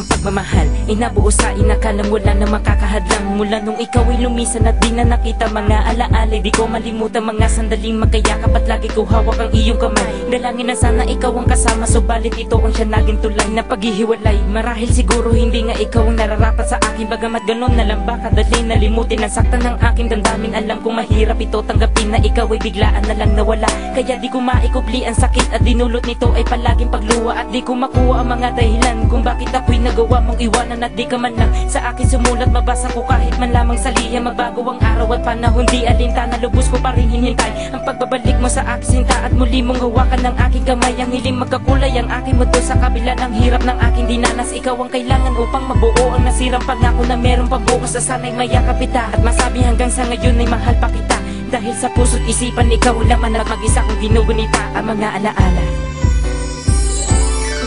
ang pagmamahal ay nabuo sa inakalang wala na makakahadlang. Mula nung ikaw ay lumisan at di na nakita mga alaala, di ko malimutan mga sandaling magkayakap at lagi ko hawak ang iyong kamay. Dalangin na sana ikaw ang kasama, subalit ito ang siya naging tulay na paghihiwalay. Marahil siguro hindi nga ikaw ang nararapat sa akin, bagamat ganon na lang baka dali nalimutin ang saktan ng aking damdamin. Alam kong mahirap ito tanggapin na ikaw ay biglaan na lang nawala, kaya di ko maikubli ang sakit at dinulot nito ay palaging pagluwa. At di ko makuha ang mga dahilan kung bakit ako'y nagawa mong iwanan at di ka man lang sa akin sumulat. Mabasa ko kahit man lamang sa liya, magbago ang araw at panahon di alintana, lubos ko pa rin hinintay ang pagbabalik mo sa aking sinta at muli mong hawakan ng aking kamay. Ang hiling magkakulay ang aking mundo sa kabila ng hirap ng aking dinanas. Ikaw ang kailangan upang mabuo ang nasirang pangako na meron pagbukas sa sana'y mayakap kita at masabi hanggang sa ngayon ay mahal pa kita. Dahil sa puso't isipan ikaw laman at mag-isa kong ginugunita ang mga alaala.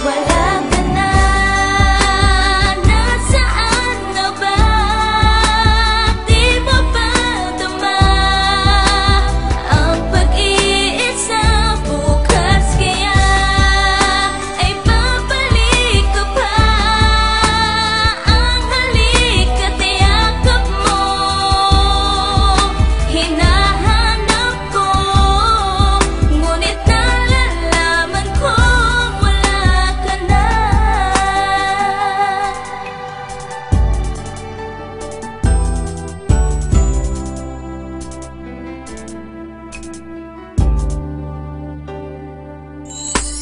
Wala ka na, nasaan na ba? Di mo ba dama ang pag-iisa bukas? Kaya ay babalik ka pa. Ang halik at yakap mo hinahanap ko, ngunit nalalaman ko wala ka na.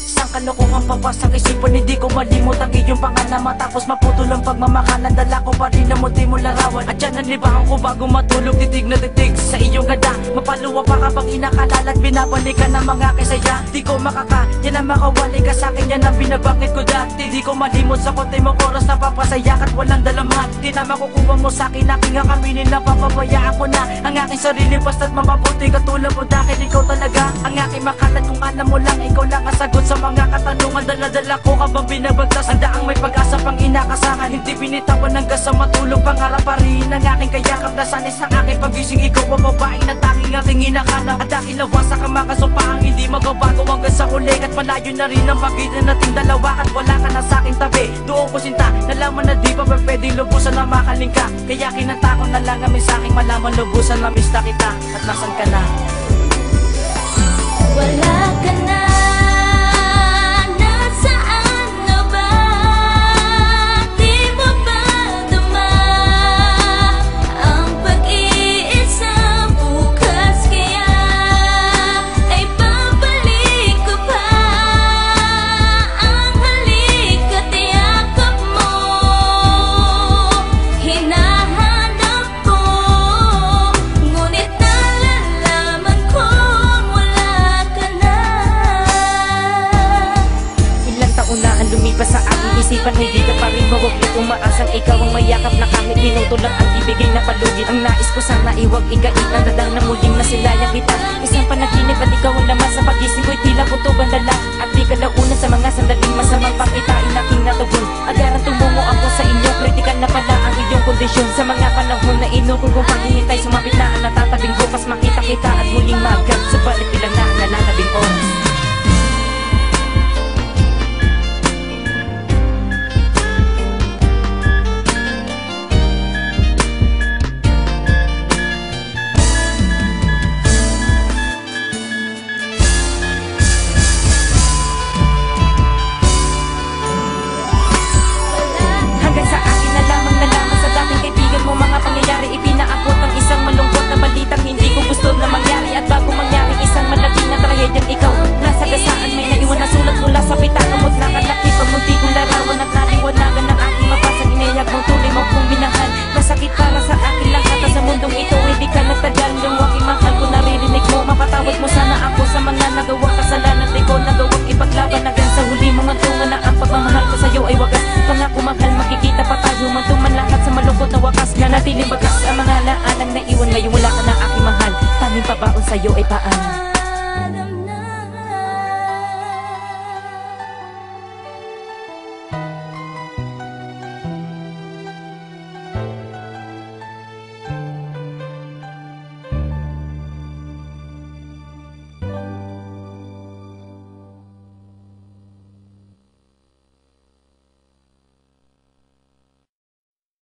Isang kalokohang papasak isipan, hindi ko malimot ang iyong pangalan. Matapos maputol ang pagmamakalan, dala ko pa rin ang munti mo larawan. At dyan ang libangan ko bago matulog, titig na titig sa iyong ganda. Mapaluwa pa kapag inakalala at binabalikan ng mga kisaya. Di ko makakaya na makawali ka sa'kin, yan ang binabangit ko dati. Di ko malimot sa konti mong oras na papasaya at walang dalaman. Di na makukuha mo sa'kin aking akaminin na papabayaan ko na ang aking sarili basta't mapabuti katulad mo. Dahil ikaw talaga ang aking makalat, kung alam mo lang ikaw lang ang sagot sa mga katanungan. Dala-dala ko habang binabagtas ang daang may pag-asa pang inakasahan. Hindi binitawan hanggang sa matulog, pangarap pa rin ang aking kayakap na sanis ang aking pagising. Ikaw ang babaeng na tanging aking inakanap, at dahil nawasak ang mga sumpaang hindi magbabago hanggang sa huli. At malayo na rin ang pagitan nating dalawa at wala ka na sa aking tabi. Doon ko sinta, nalaman na di pa pwede lubusan na makaling ka. Kaya kinanta ko na lang ang mensaheng malaman lubusan na miss na kita. At nasan ka na? Wala ka na, nasaan na ba? Di mo ba dama ang pag-iisa bukas? Kaya ay babalik ka pa. Ang halik at yakap mo hinahanap ko, ngunit nalalaman ko wala ka na. Ilang taon na ang lumipas sa aking isipan, hindi ka pa rin mawaglit umaasang ikaw ang mayakap na kahit minuto lang ang ibigay na palugit. Ang nais ko sana iwag ikait ang dadang na muling nasilayang kita. Isang panaginip at ikaw ang laman